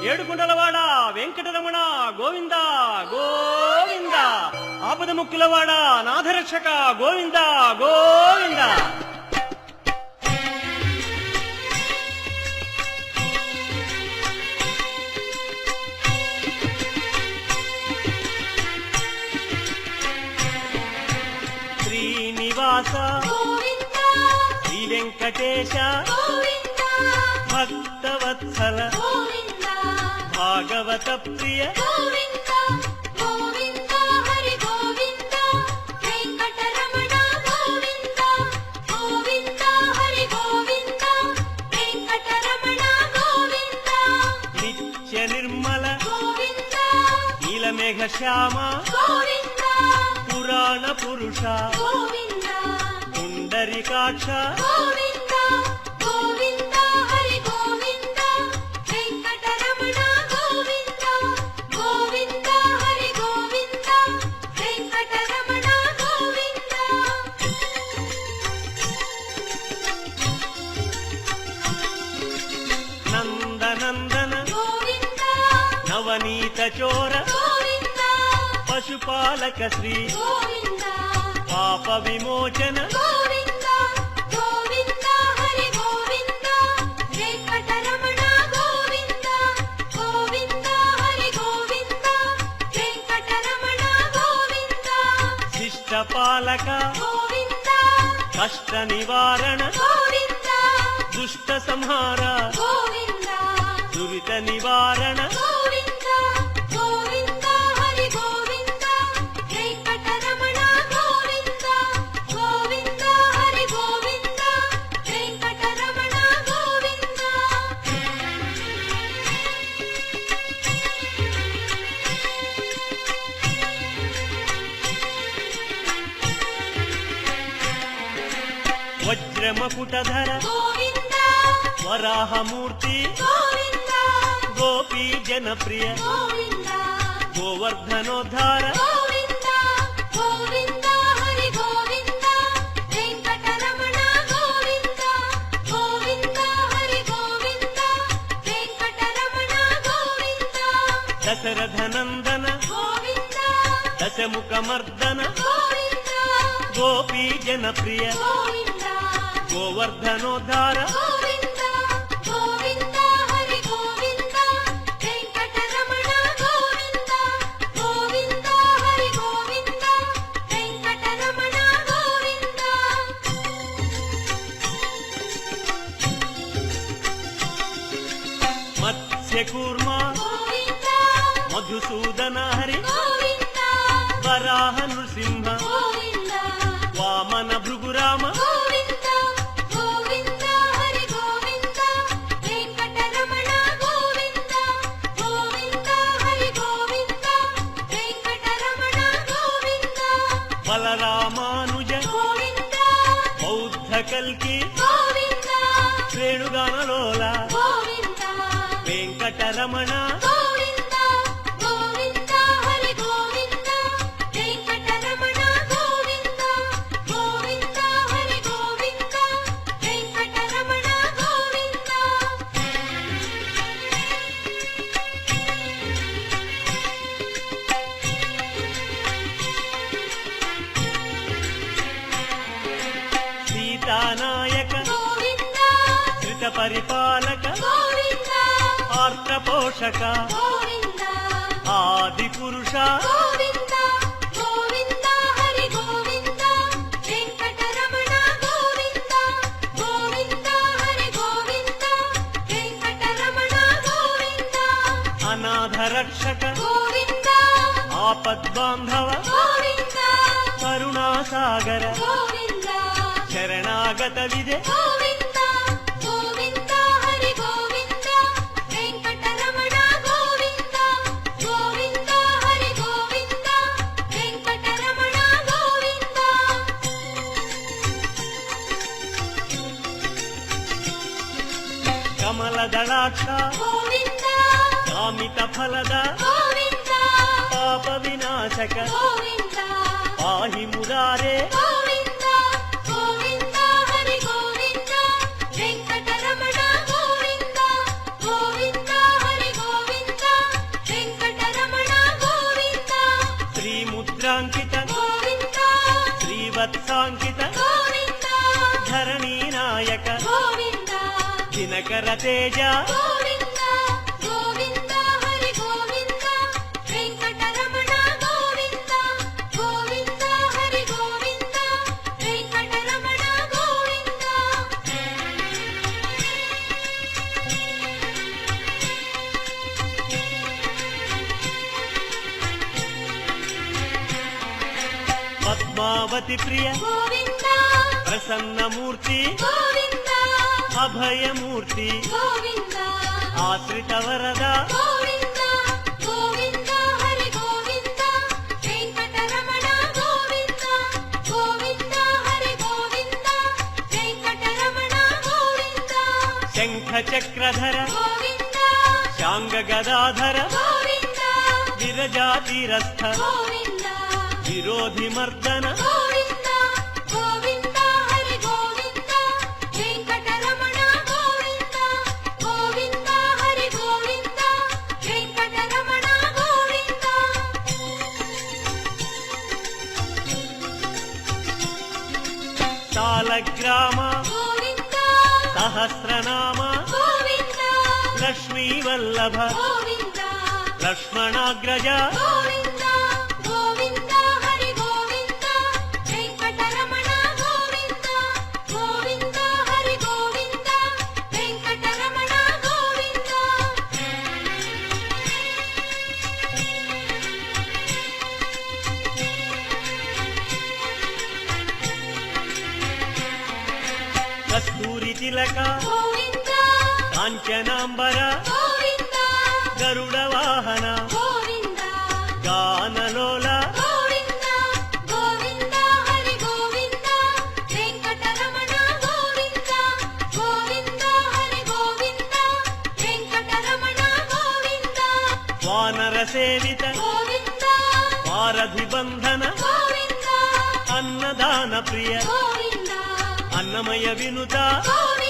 ఏడుకుండలవాడ వెంకటరమణ గోవింద గోవింద. ఆపద ముక్కులవాడ నాథరక్షక గోవింద గోవింద. శ్రీనివాస శ్రీ వెంకటేశ భక్తవత్సల భాగవత ప్రియ నిత్య నిర్మల నీలమేఘ శ్యామ పురాణ పురుష పుండరీకాక్ష నందనందన నవనీత చోర పశుపాలక శ్రీ పాప విమోచన శిష్టపాలక కష్ట నివారణ దుష్ట సంహార దురిత నివారణ వజ్రమకుటధర వరాహమూర్తి గోపీ జనప్రియ గోవర్ధనోద్ధార దశరథనందన దశముఖమర్దన గోపీ జనప్రియ గోవర్ధనోద్ధార మత్స్యకూర్మ మధుసూదన హరి వరాహ నృసింహ వామన భృగురామ బలరామానుజ బౌద్ధ కల్కి శ్రేణుగానలోల వెంకటరమణ సీతానాయక శ్రిత పరిపాలక ఆర్త పోషక ఆది పురుష అనాథ రక్షక ఆపద్బాంధవ కరుణాసాగర శరణాగత విదే కమలదళాక్ష కామిత ఫలద పాప వినాశక పాహి మురారే వెంకటరమణ గోవింద గోవింద హరి గోవింద ವಜ್ರಾಂಕಿತ ಗೋವಿಂದ ಶ್ರೀವತ್ಸಾಂಕಿತ ಗೋವಿಂದ ಧರಣಿ ನಾಯಕ ಗೋವಿಂದ ದಿನಕರ ತೇಜ ಗೋವಿಂದ ಗೋವಿಂದ ಹರಿ ಗೋವಿಂದ ವೆಂಕಟರಮಣ ಗೋವಿಂದ ಗೋವಿಂದ ಹರಿ ಗೋವಿಂದ ವೆಂಕಟರಮಣ ಗೋವಿಂದ ಪದ್ಮಾವತಿ ಪ್ರಿಯ ಗೋವಿಂದ ಪ್ರಸನ್ನ ಮೂರ್ತಿ ಗೋವಿಂದ ಅಭಯ ಮೂರ್ತಿ ಗೋವಿಂದ ಆಶ್ರಿತ ವರದ ಗೋವಿಂದ ಗೋವಿಂದ ಹರಿ ಗೋವಿಂದ ವೆಂಕಟರಮಣ ಗೋವಿಂದ ಗೋವಿಂದ ಹರಿ ಗೋವಿಂದ ವೆಂಕಟರಮಣ ಗೋವಿಂದ ಶಂಖ ಚಕ್ರಧರ ಗೋವಿಂದ ಶಾಂಗ ಗದಾಧರ ಗೋವಿಂದ ವಿರಜಾತಿರಸ್ಥ ಗೋವಿಂದ ವಿರೋಧಿ ಮರ್ದನ ಗೋವಿಂದ ಗೋವಿಂದ ಹರಿ ಗೋವಿಂದ ವೆಂಕಟರಮಣ ಗೋವಿಂದ ಗೋವಿಂದ ಹರಿ ಗೋವಿಂದ ವೆಂಕಟರಮಣ ಗೋವಿಂದ ಸಾಲಗ್ರಾಮ ಗೋವಿಂದ ಸಹಸ್ರನಾಮ ಗೋವಿಂದ ಲಕ್ಷ್ಮೀ ವಲ್ಲಭ ಗೋವಿಂದ ಲಕ್ಷ್ಮಣಾಗ್ರಜ ಗೋವಿಂದ ಗೋವಿಂದ ಹರಿ ಗೋವಿಂದ ವೆಂಕಟರಮಣ ಗೋವಿಂದ ಗೋವಿಂದ ಹರಿ ಗೋವಿಂದ ವೆಂಕಟರಮಣ ಗೋವಿಂದ ಕಸ್ತೂರಿ ತಿಲಕ ಗೋವಿಂದ ಕಾಂಚನಾಂಬರ ಗೋವಿಂದ ಗರುಡ ವಾಹನ ಗೋವಿಂದ ಗಾನಲೋಲ ಗೋವಿಂದ ಗೋವಿಂದ ಹರಿ ಗೋವಿಂದ ವೆಂಕಟರಮಣ ಗೋವಿಂದ ಗೋವಿಂದ ಹರಿ ಗೋವಿಂದ ವೆಂಕಟರಮಣ ಗೋವಿಂದ ವಾನರ ಸೇವಿತ ಗೋವಿಂದ ವಾರಧಿ ಬಂಧನ ಗೋವಿಂದ ಅನ್ನದಾನ ಪ್ರಿಯ ಗೋವಿಂದ ಅನ್ನಮಯ ವಿನುತ ಗೋವಿಂದ